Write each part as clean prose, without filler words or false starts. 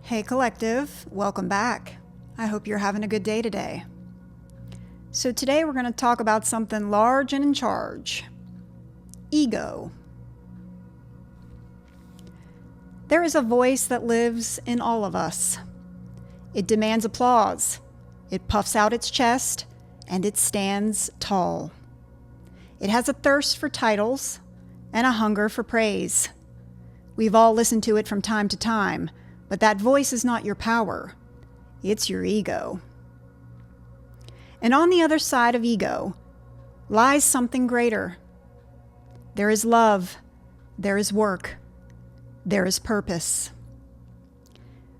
Hey Collective, welcome back. I hope you're having a good day today. So today we're going to talk about something large and in charge. Ego. There is a voice that lives in all of us. It demands applause. It puffs out its chest, and it stands tall. It has a thirst for titles and a hunger for praise. We've all listened to it from time to time, but that voice is not your power. It's your ego. And on the other side of ego lies something greater. There is love. There is work. There is purpose.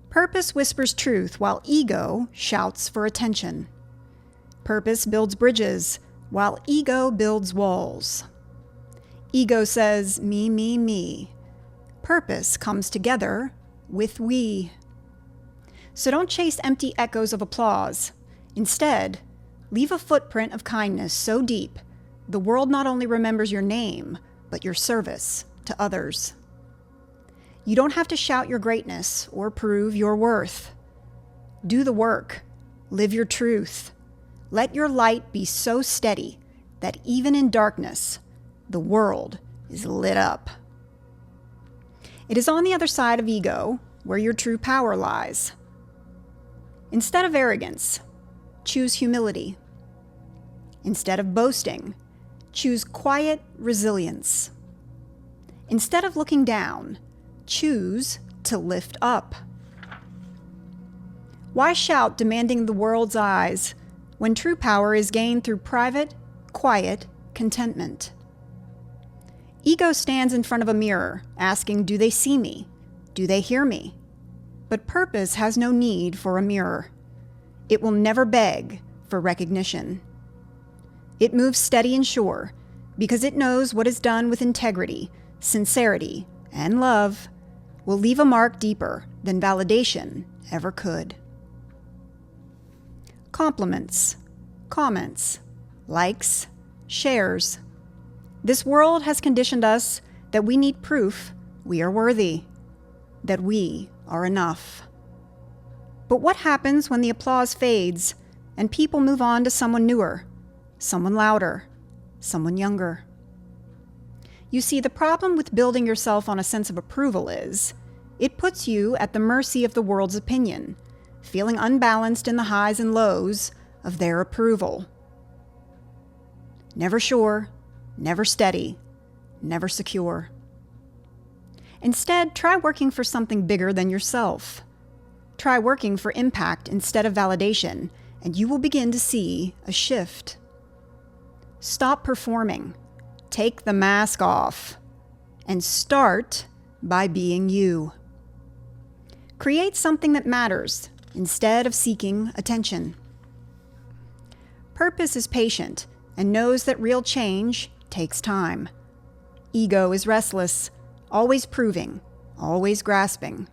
Purpose whispers truth while ego shouts for attention. Purpose builds bridges while ego builds walls. Ego says, me, me, me. Purpose comes together with we. So don't chase empty echoes of applause. Instead, leave a footprint of kindness so deep, the world not only remembers your name, but your service to others. You don't have to shout your greatness or prove your worth. Do the work. Live your truth. Let your light be so steady that even in darkness, the world is lit up. It is on the other side of ego where your true power lies. Instead of arrogance, choose humility. Instead of boasting, choose quiet resilience. Instead of looking down, choose to lift up. Why shout demanding the world's eyes when true power is gained through private, quiet contentment? Ego stands in front of a mirror, asking, do they see me? Do they hear me? But purpose has no need for a mirror. It will never beg for recognition. It moves steady and sure because it knows what is done with integrity, sincerity, and love will leave a mark deeper than validation ever could. Compliments, comments, likes, shares. This world has conditioned us that we need proof we are worthy, that we are enough. But what happens when the applause fades and people move on to someone newer, someone louder, someone younger? You see, the problem with building yourself on a sense of approval is it puts you at the mercy of the world's opinion, feeling unbalanced in the highs and lows of their approval. Never sure, never steady, never secure. Instead, try working for something bigger than yourself. Try working for impact instead of validation, and you will begin to see a shift. Stop performing, take the mask off, and start by being you. Create something that matters instead of seeking attention. Purpose is patient and knows that real change takes time. Ego is restless, always proving, always grasping.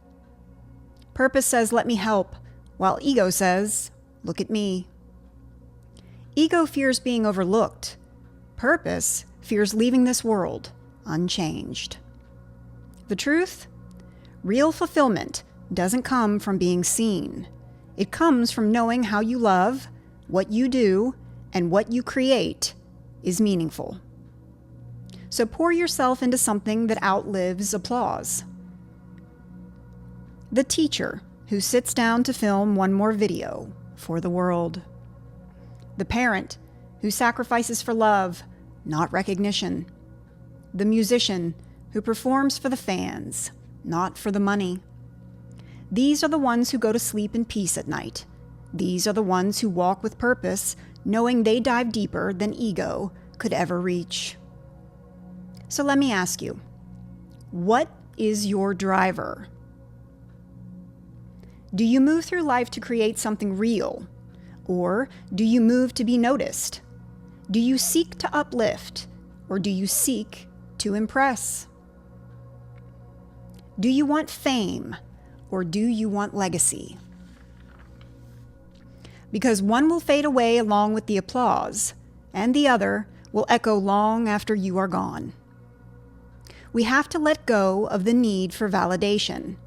Purpose says, let me help, while ego says, look at me. Ego fears being overlooked. Purpose fears leaving this world unchanged. The truth? Real fulfillment doesn't come from being seen. It comes from knowing how you love, what you do, and what you create is meaningful. So pour yourself into something that outlives applause. The teacher who sits down to film one more video for the world. The parent who sacrifices for love, not recognition. The musician who performs for the fans, not for the money. These are the ones who go to sleep in peace at night. These are the ones who walk with purpose, knowing they dive deeper than ego could ever reach. So let me ask you, what is your driver? Do you move through life to create something real? Or do you move to be noticed? Do you seek to uplift? Or do you seek to impress? Do you want fame? Or do you want legacy? Because one will fade away along with the applause, and the other will echo long after you are gone. We have to let go of the need for validation.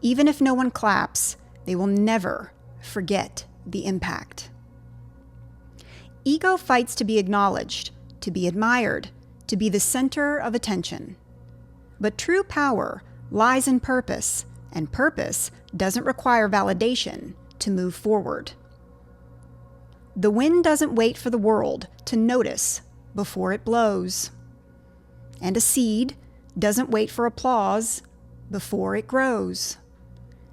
Even if no one claps, they will never forget the impact. Ego fights to be acknowledged, to be admired, to be the center of attention. But true power lies in purpose, and purpose doesn't require validation to move forward. The wind doesn't wait for the world to notice before it blows. And a seed doesn't wait for applause before it grows.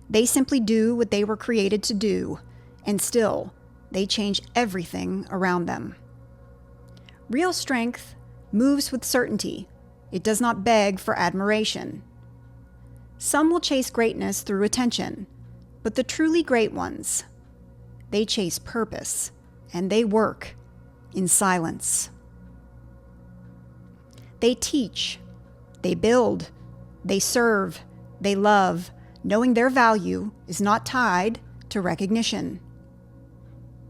They simply do what they were created to do, and still, they change everything around them. Real strength moves with certainty. It does not beg for admiration. Some will chase greatness through attention, but the truly great ones, they chase purpose, and they work in silence. They teach, they build, they serve, they love, knowing their value is not tied to recognition.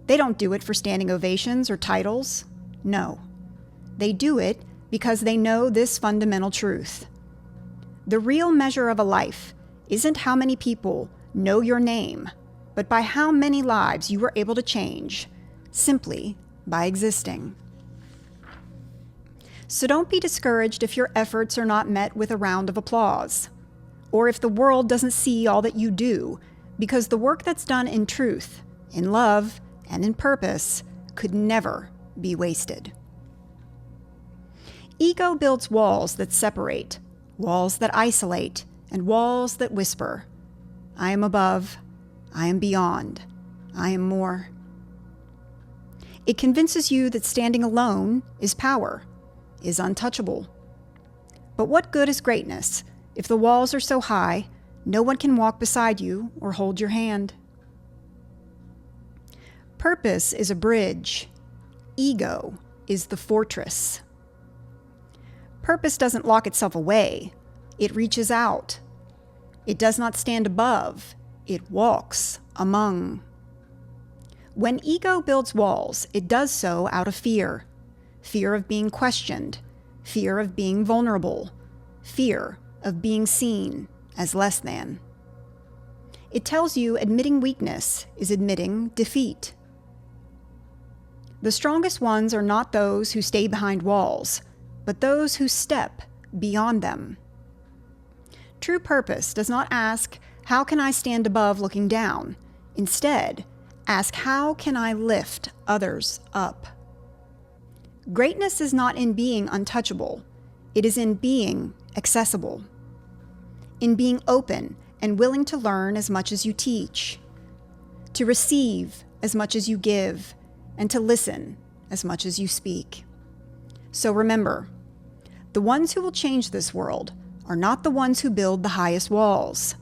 They don't do it for standing ovations or titles. No. They do it because they know this fundamental truth. The real measure of a life isn't how many people know your name, but by how many lives you were able to change, simply by existing. So don't be discouraged if your efforts are not met with a round of applause, or if the world doesn't see all that you do, because the work that's done in truth, in love, and in purpose could never be wasted. Ego builds walls that separate, walls that isolate, and walls that whisper, I am above, I am beyond, I am more. It convinces you that standing alone is power, is untouchable. But what good is greatness if the walls are so high, no one can walk beside you or hold your hand? Purpose is a bridge. Ego is the fortress. Purpose doesn't lock itself away. It reaches out. It does not stand above. It walks among. When ego builds walls, it does so out of fear. Fear of being questioned. Fear of being vulnerable. Fear of being seen as less than. It tells you admitting weakness is admitting defeat. The strongest ones are not those who stay behind walls, but those who step beyond them. True purpose does not ask, how can I stand above looking down? Instead, ask, how can I lift others up? Greatness is not in being untouchable. It is in being accessible. In being open and willing to learn as much as you teach. To receive as much as you give. And to listen as much as you speak. So remember, the ones who will change this world are not the ones who build the highest walls.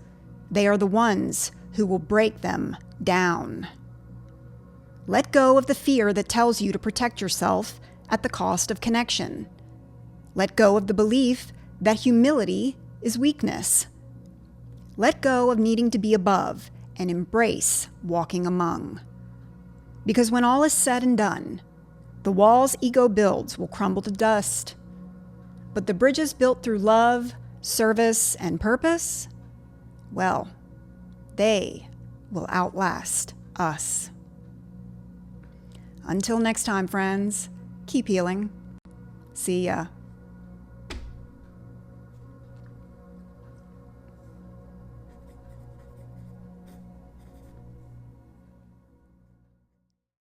They are the ones who will break them down. Let go of the fear that tells you to protect yourself at the cost of connection. Let go of the belief that humility is weakness. Let go of needing to be above and embrace walking among. Because when all is said and done, the walls ego builds will crumble to dust. But the bridges built through love, service, and purpose, well, they will outlast us. Until next time, friends, keep healing. See ya.